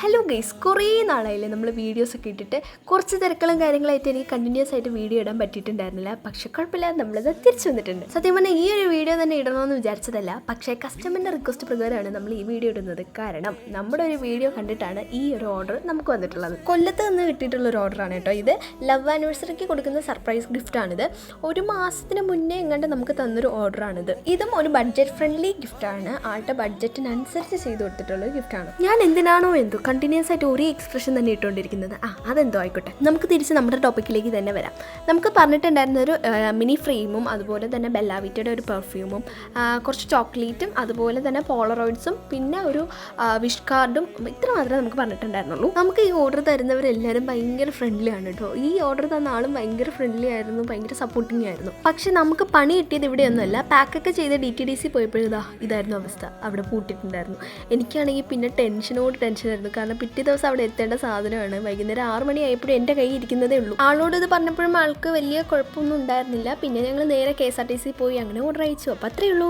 Hello guys, കുറേ നാളായില്ലേ നമ്മൾ വീഡിയോസൊക്കെ ഇട്ടിട്ട്. കുറച്ച് തിരക്കുകളും കാര്യങ്ങളായിട്ട് എനിക്ക് കണ്ടിന്യൂസ് ആയിട്ട് വീഡിയോ ഇടാൻ പറ്റിയിട്ടുണ്ടായിരുന്നില്ല. പക്ഷെ കുഴപ്പമില്ല, നമ്മളത് തിരിച്ചു വന്നിട്ടുണ്ട്. സത്യം പറഞ്ഞാൽ ഈ ഒരു വീഡിയോ തന്നെ ഇടണമെന്ന് വിചാരിച്ചതല്ല, പക്ഷേ കസ്റ്റമറിൻ്റെ റിക്വസ്റ്റ് പ്രകാരമാണ് നമ്മൾ ഈ വീഡിയോ ഇടുന്നത്. കാരണം നമ്മുടെ ഒരു വീഡിയോ കണ്ടിട്ടാണ് ഈ ഒരു ഓർഡർ നമുക്ക് വന്നിട്ടുള്ളത്. കൊല്ലത്ത് നിന്ന് കിട്ടിയിട്ടുള്ള ഒരു ഓർഡറാണ് കേട്ടോ ഇത്. ലവ് ആനിവേഴ്സറിക്ക് കൊടുക്കുന്ന സർപ്രൈസ് ഗിഫ്റ്റാണിത്. ഒരു മാസത്തിന് മുന്നേ എങ്ങാണ്ട് നമുക്ക് തന്നൊരു ഓർഡറാണിത്. ഇതും ഒരു ബഡ്ജറ്റ് ഫ്രണ്ട്ലി ഗിഫ്റ്റാണ്. ആളുടെ ബഡ്ജറ്റിനനുസരിച്ച് ചെയ്ത് കൊടുത്തിട്ടുള്ള ഗിഫ്റ്റാണ്. ഞാൻ എന്തിനാണോ എന്തോ കണ്ടിന്യൂസ് ആയിട്ട് ഒരേ എക്സ്പ്രഷൻ തന്നെ ഇട്ടുകൊണ്ടിരിക്കുന്നത്. അതെന്തോ ആയിക്കോട്ടെ, നമുക്ക് തിരിച്ച് നമ്മുടെ ടോപ്പിക്കിലേക്ക് തന്നെ വരാം. നമുക്ക് പറഞ്ഞിട്ടുണ്ടായിരുന്ന ഒരു മിനി ഫ്രെയിമും അതുപോലെ തന്നെ ബെല്ലാവിറ്റയുടെ ഒരു പെർഫ്യൂമും കുറച്ച് ചോക്ലേറ്റും അതുപോലെ തന്നെ പോളറോയിഡ്സും പിന്നെ ഒരു വിഷ് കാർഡും ഇത്ര മാത്രമേ നമുക്ക് പറഞ്ഞിട്ടുണ്ടായിരുന്നുള്ളൂ. നമുക്ക് ഈ ഓർഡർ തരുന്നവരെല്ലാവരും ഭയങ്കര ഫ്രണ്ട്ലി ആണ് കേട്ടോ. ഈ ഓർഡർ തന്ന ആളും ഭയങ്കര ഫ്രണ്ട്ലി ആയിരുന്നു, ഭയങ്കര സപ്പോർട്ടിങ് ആയിരുന്നു. പക്ഷെ നമുക്ക് പണി കിട്ടിയത് ഇവിടെയൊന്നുമല്ല. പാക്കൊക്കെ ചെയ്ത് DTDC പോയപ്പോഴാ ഇതായിരുന്നു അവസ്ഥ. അവിടെ പൂട്ടിയിട്ടുണ്ടായിരുന്നു. എനിക്കാണെങ്കിൽ പിന്നെ ടെൻഷനായിരുന്നു. കാരണം പിറ്റേ ദിവസം അവിടെ എത്തേണ്ട സാധനമാണ്. വൈകുന്നേരം 6 മണിയായപ്പോഴും എൻ്റെ കയ്യിൽ ഇരിക്കുന്നതേ ഉള്ളൂ. ആളോട് ഇത് പറഞ്ഞപ്പോഴും ആൾക്ക് വലിയ കുഴപ്പമൊന്നും ഉണ്ടായിരുന്നില്ല. പിന്നെ ഞങ്ങൾ നേരെ KSRTC പോയി അങ്ങനെ ഓർഡർ അയച്ചു. അപ്പോൾ അത്രയേ ഉള്ളൂ.